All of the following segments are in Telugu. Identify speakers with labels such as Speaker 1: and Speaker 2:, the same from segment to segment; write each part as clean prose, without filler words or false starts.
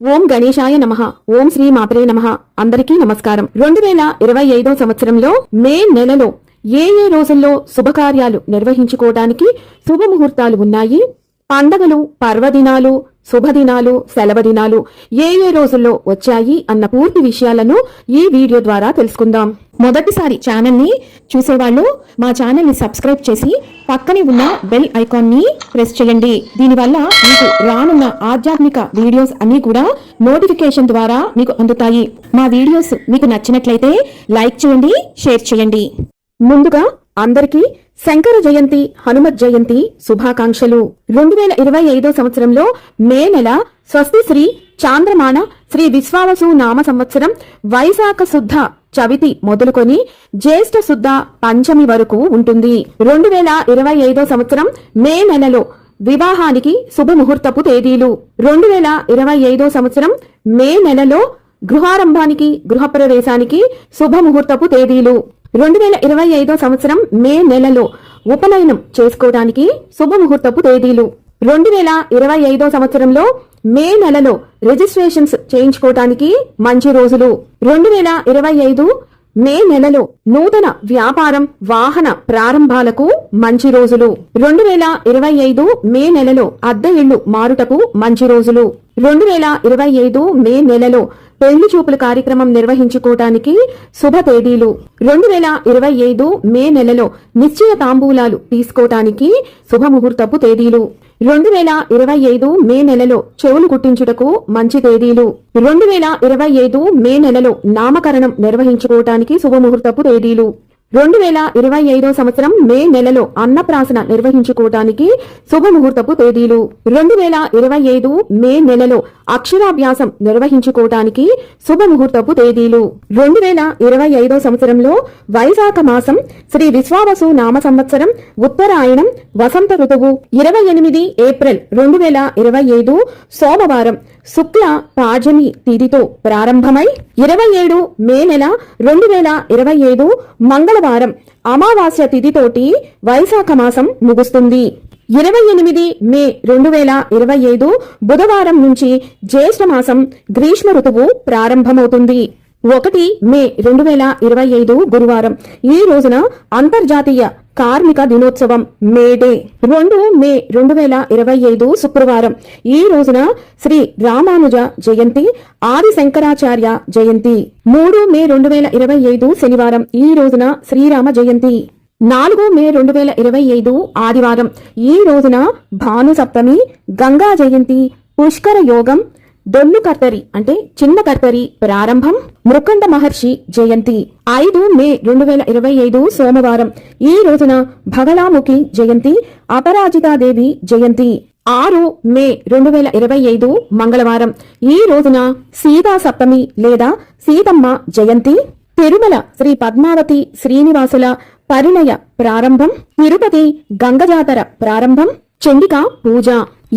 Speaker 1: ఓం గణేశాయ నమః. ఓం శ్రీ మాత్రే నమః. అందరికీ నమస్కారం. 2025 సంవత్సరంలో మే నెలలో ఏ రోజుల్లో శుభకార్యాలు నిర్వహించుకోవడానికి శుభముహూర్తాలు ఉన్నాయి, పండగలు, పర్వదినాలు, శుభదినాలు, సెలవు దినాలు ఏ రోజుల్లో వచ్చాయి అన్న పూర్తి విషయాలను ఈ వీడియో ద్వారా తెలుసుకుందాం. మొదటిసారి ఛానల్ ని చూసేవాళ్ళు మా ఛానల్ ని సబ్స్క్రైబ్ చేసి పక్కనే ఉన్న బెల్ ఐకాన్ ని ప్రెస్ చేయండి. దీనివల్ల మీకు రానున్న ఆధ్యాత్మిక వీడియోస్ అన్ని కూడా నోటిఫికేషన్ ద్వారా మీకు అందుతాయి. మా వీడియోస్ మీకు నచ్చినట్లయితే లైక్ చేయండి, షేర్ చేయండి. ముందుగా అందరికీ శంకర జయంతి, హనుమత్ జయంతి శుభాకాంక్షలు. 2025 సంవత్సరంలో మే నెల స్వస్తి శ్రీ చాంద్రమాన శ్రీ విశ్వావసు నామ సంవత్సరం వైశాఖ శుద్ధ చవితి మొదలుకొని జ్యేష్ఠ శుద్ధ పంచమి వరకు ఉంటుంది. 2025 సంవత్సరం మే నెలలో వివాహానికి శుభముహూర్తపు తేదీలు. 2025 సంవత్సరం మే నెలలో గృహారంభానికి, గృహప్రవేశానికి శుభముహూర్తపు తేదీలు. 2025 సంవత్సరం మే నెలలో ఉపనయనం చేసుకోవడానికి శుభముహూర్తపు తేదీలు. 2025 సంవత్సరంలో మే నెలలో రిజిస్ట్రేషన్స్ చేయించుకోవడానికి మంచి రోజులు. 2025 మే నెలలో నూతన వ్యాపారం, వాహన ప్రారంభాలకు మంచి రోజులు. 2025 మే నెలలో అద్దె ఇళ్లు మారుటకు మంచి రోజులు. 2025 మే నెలలో పెళ్లి చూపుల కార్యక్రమం నిర్వహించుకోవటానికి శుభ తేదీలు. 2025 మే నెలలో నిశ్చయ తాంబూలాలు తీసుకోవటానికి శుభముహూర్తపు తేదీలు. 2025 మే నెలలో చెవులు కుట్టించుటకు మంచి తేదీలు. 2025 మే నెలలో నామకరణం నిర్వహించుకోవటానికి శుభముహూర్తపు తేదీలు. 2025 సంవత్సరం మే నెలలో అన్నప్రాసన నిర్వహించుకోవటానికి శుభముహూర్తపు తేదీలు. 2025 మే నెలలో అక్షరాభ్యాసం నిర్వహించుకోవటానికి శుభముహూర్తపు తేదీలు. 2025 సంవత్సరంలో వైశాఖ మాసం శ్రీ విశ్వావసు నామ సంవత్సరం ఉత్తరాయణం వసంత ఋతువు 28 ఏప్రిల్ 2025 సోమవారం శుక్ల పాడ్యమి తిథితో ప్రారంభమై 27 మే నెల 2025 మంగళవారం అమావాస్య తిథితోటి వైశాఖ మాసం ముగుస్తుంది. 28 మే 2025 బుధవారం నుంచి జ్యేష్ఠ మాసం గ్రీష్మ ఋతువు ప్రారంభమవుతుంది. 1 మే 2025 గురువారం ఈ రోజున అంతర్జాతీయ కార్మిక దినోత్సవం మేడే. 2 మే 2025 శుక్రవారం ఈ రోజున శ్రీ రామానుజ జయంతి, ఆది శంకరాచార్య జయంతి. 3 మే 2025 శనివారం ఈ రోజున శ్రీరామ జయంతి. 4 మే 2025 ఆదివారం ఈ రోజున భాను సప్తమి, గంగా జయంతి, పుష్కర యోగం, డొల్లు కర్తరి అంటే చిన్న కర్తరి ప్రారంభం, మృకండ మహర్షి జయంతి. 5 మే 2025 సోమవారం ఈ రోజున భగలాముఖి జయంతి, అపరాజితాదేవి జయంతి. 6 మే 2025 మంగళవారం ఈ రోజున సీతా సప్తమి లేదా సీతమ్మ జయంతి. తిరుమల శ్రీ పద్మావతి శ్రీనివాసుల పరిణయ ప్రారంభం, తిరుపతి గంగజాతర ప్రారంభం, చండికా పూజ.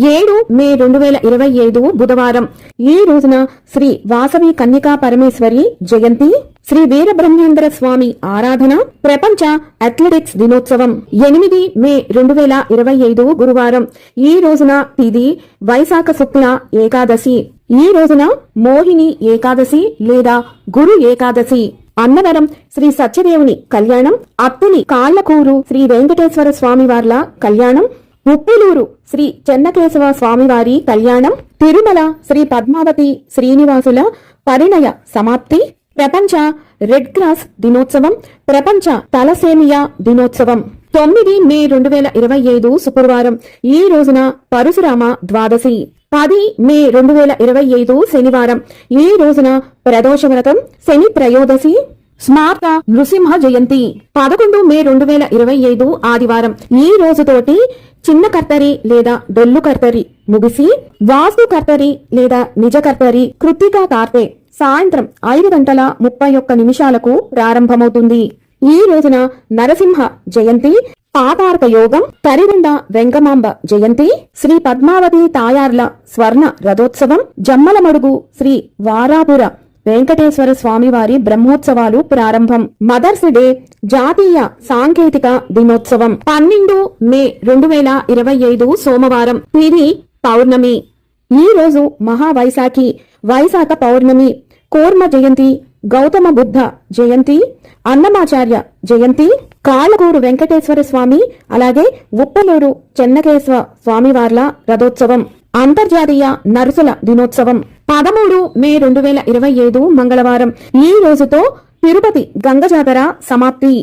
Speaker 1: 7 మే 2025 బుధవారం ఈ రోజున శ్రీ వాసవి కన్యకా పరమేశ్వరి జయంతి, శ్రీ వీరబ్రహ్మేంద్ర స్వామి ఆరాధన, ప్రపంచ అథ్లెటిక్స్ దినోత్సవం. 8 మే 2025 గురువారం ఈ రోజున తిథి వైశాఖ శుక్ల ఏకాదశి. ఈ రోజున మోహిని ఏకాదశి లేదా గురు ఏకాదశి. అన్నవరం శ్రీ సత్యదేవుని కళ్యాణం, అత్తిలి కాళ్లకూరు శ్రీ వెంకటేశ్వర స్వామి వార్ల కళ్యాణం, ఉప్పులూరు శ్రీ చెన్నకేశవ స్వామివారి కళ్యాణం, తిరుమల శ్రీ పద్మావతి శ్రీనివాసుల పరిణయ సమాప్తి, ప్రపంచ రెడ్ క్రాస్ దినోత్సవం, ప్రపంచ తలసేమియా దినోత్సవం. 9 మే 2025 శుక్రవారం ఈ రోజున పరశురామ ద్వాదశి. 10 మే 2025 శనివారం ఈ రోజున ప్రదోష వ్రతం, శని త్రయోదశి, స్మార్త నృసింహ జయంతి. 11 మే 2025 ఆదివారం ఈ రోజుతోటి చిన్న కర్తరి లేదా డొల్లు కర్తరి ముగిసి వాస్తు కర్తరి లేదా నిజ కర్తరి కృత్తికా కార్తె సాయంత్రం 5:31 ప్రారంభమవుతుంది. ఈ రోజున నరసింహ జయంతి, పాతార్క యోగం, తరిగొండ వెంకమాంబ జయంతి, శ్రీ పద్మావతి తాయార్ల స్వర్ణ రథోత్సవం, జమ్మలమడుగు శ్రీ వారాపుర వెంకటేశ్వర స్వామివారి బ్రహ్మోత్సవాలు ప్రారంభం. మదర్స్ డే జాతీయ సాంకేతిక దినోత్సవం. 12 మే 2025 సోమవారం తిథి పౌర్ణమి. ఈ రోజు మహావైశాఖి వైశాఖ పౌర్ణమి, కూర్మ జయంతి, గౌతమ బుద్ధ జయంతి, అన్నమాచార్య జయంతి, కాళ్ళకూరు వెంకటేశ్వర స్వామి, అలాగే ఉప్పలూరు చెన్నకేశ్వర స్వామివార్ల రథోత్సవం, అంతర్జాతీయ నర్సుల దినోత్సవం. 13 మే 2025 మంగళవారం. ఈ రోజుతో తిరుపతి గంగ జాతర సమాప్తి.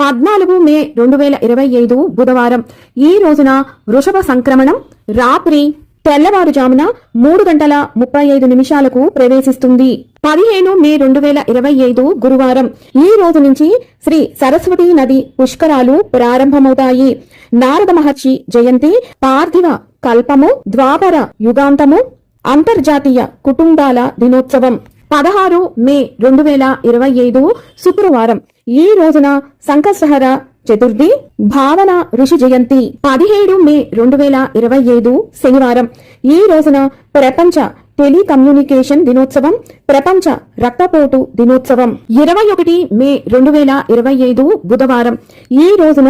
Speaker 1: 14 మే 2025 బుధవారం. ఈ రోజున వృషభ సంక్రమణం రాత్రి తెల్లవారుజామున 3:35 ప్రవేశిస్తుంది. 15 మే 2025 గురువారం. ఈ రోజు నుంచి శ్రీ సరస్వతీ నది పుష్కరాలు ప్రారంభమవుతాయి. నారద మహర్షి జయంతి, పార్థివ కల్పము, ద్వాపర యుగాంతము, అంతర్జాతీయ కుటుంబాల దినోత్సవం. 16 మే 2025 శుక్రవారం. ఈ రోజున సంకష్టహర చతుర్థి, భావన ఋషి జయంతి. 17 మే 2025 శనివారం. ఈ రోజున ప్రపంచ టెలికమ్యూనికేషన్ దినోత్సవం, ప్రపంచ రక్తపోటు దినోత్సవం. 21 మే 2025 బుధవారం. ఈ రోజున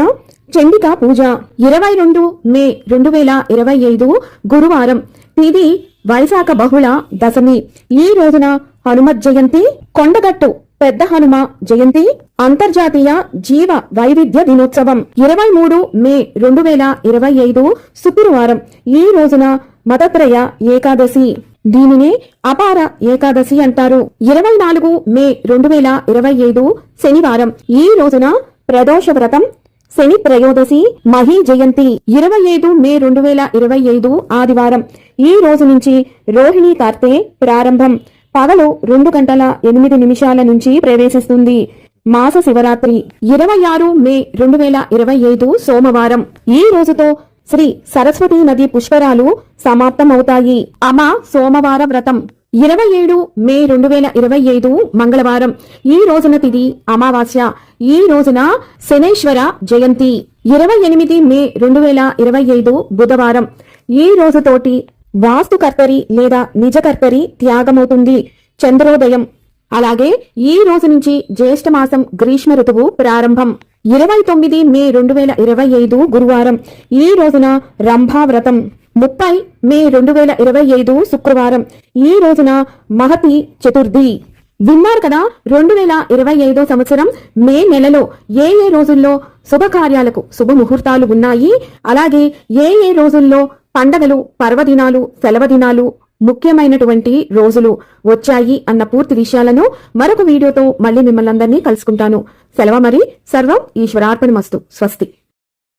Speaker 1: చండికా పూజ. 22 మే 2025 గురువారం. తిది వైశాఖ బహుళ దశమి. ఈ రోజున హనుమత్ జయంతి, కొండగట్టు పెద్ద హనుమ జయంతి, అంతర్జాతీయ జీవ వైవిధ్య దినోత్సవం. 23 మే 2025 శుక్రవారం. ఈ రోజున మతత్రయ ఏకాదశి. దీనినే అపార ఏకాదశి అంటారు. 24 మే 2025 శనివారం. ఈ రోజున ప్రదోష వ్రతం, శని త్రయోదశి, మహీ జయంతి. 25 మే 2025 ఆదివారం. ఈ రోజు నుంచి రోహిణీ కార్తె ప్రారంభం. పగలు 2:08 నుంచి ప్రవేశిస్తుంది. మాస శివరాత్రి. 26 మే 2025 సోమవారం. ఈ రోజుతో శ్రీ సరస్వతీ నది పుష్కరాలు సమాప్తమవుతాయి. అమ సోమవార వ్రతం. 27 మే 2025 మంగళవారం. ఈ రోజున తిది అమావాస్య. ఈ రోజున శనేశ్వర జయంతి. 28 మే 2025 బుధవారం. ఈ రోజుతోటి వాస్తుకర్తరి లేదా నిజకర్తరి త్యాగమవుతుంది. చంద్రోదయం. అలాగే ఈ రోజు నుంచి జ్యేష్ఠ మాసం గ్రీష్మ ఋతువు ప్రారంభం. 29 మే 2025 గురువారం. ఈ రోజున రంభావ్రతం. 30 మే 2025 శుక్రవారం. ఈ రోజున మహతి చతుర్థి. విన్నారు కదా, 2025 సంవత్సరం మే నెలలో ఏ రోజుల్లో శుభకార్యాలకు శుభముహూర్తాలు ఉన్నాయి, అలాగే ఏ రోజుల్లో పండగలు, పర్వదినాలు, సెలవుదినాలు, ముఖ్యమైనటువంటి రోజులు వచ్చాయి అన్న పూర్తి విషయాలను మరొక వీడియోతో మళ్ళీ మిమ్మల్ని అందరినీ కలుసుకుంటాను. సెలవు మరి. సర్వం ఈశ్వరార్పణమస్తు. స్వస్తి.